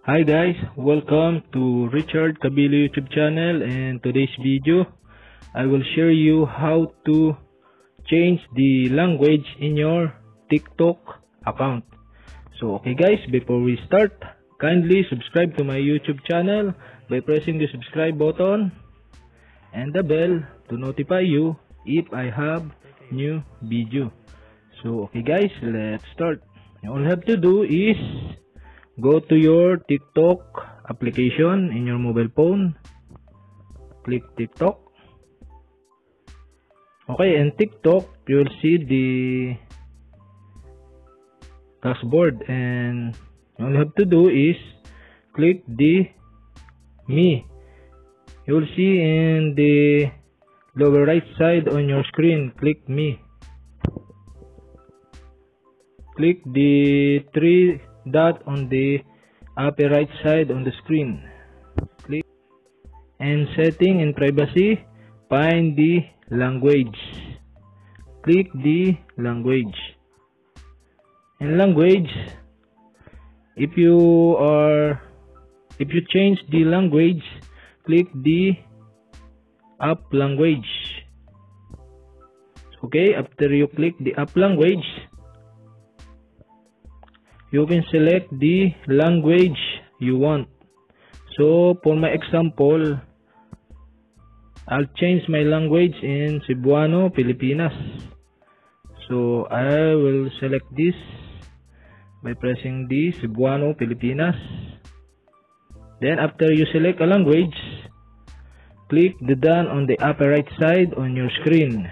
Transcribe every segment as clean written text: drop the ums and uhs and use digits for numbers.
Hi guys, welcome to Richard Cabile YouTube channel, and today's video I will share you how to change the language in your TikTok account. So okay guys, before we start, kindly subscribe to my YouTube channel by pressing the subscribe button and the bell to notify you if I have new video. So okay guys, let's start. All you have to do is go to your TikTok application in your mobile phone. Click TikTok. Okay, in TikTok, you'll see the dashboard, and all you have to do is click the Me. You'll see in the lower right side on your screen, click Me. Click the three dot on the upper right side on the screen. Click and setting and privacy, find the language. Click the language. In language, if you change the language, click the app language. Okay, after you click the app language, you can select the language you want. So for my example, I'll change my language in Cebuano, Pilipinas. So I will select this by pressing the Cebuano, Pilipinas. Then after you select a language, click the done on the upper right side on your screen.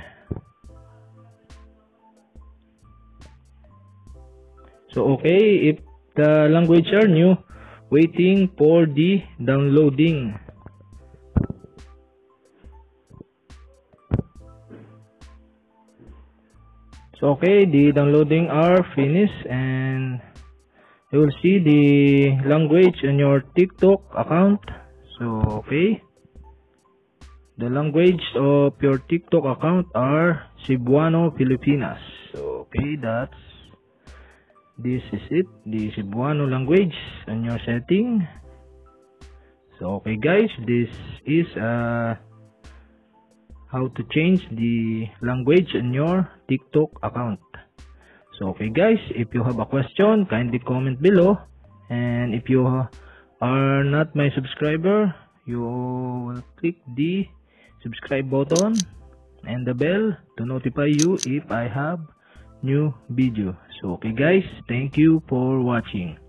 So okay, if the language are new, waiting for the downloading. So okay, the downloading are finished, and you will see the language on your TikTok account. So okay, the language of your TikTok account are Cebuano, Pilipinas. So okay, this is it, the Cebuano language on your setting. So okay guys, this is how to change the language in your TikTok account. So okay guys, if you have a question, kindly comment below, and if you are not my subscriber, you will click the subscribe button and the bell to notify you if I have new video. So okay guys, thank you for watching.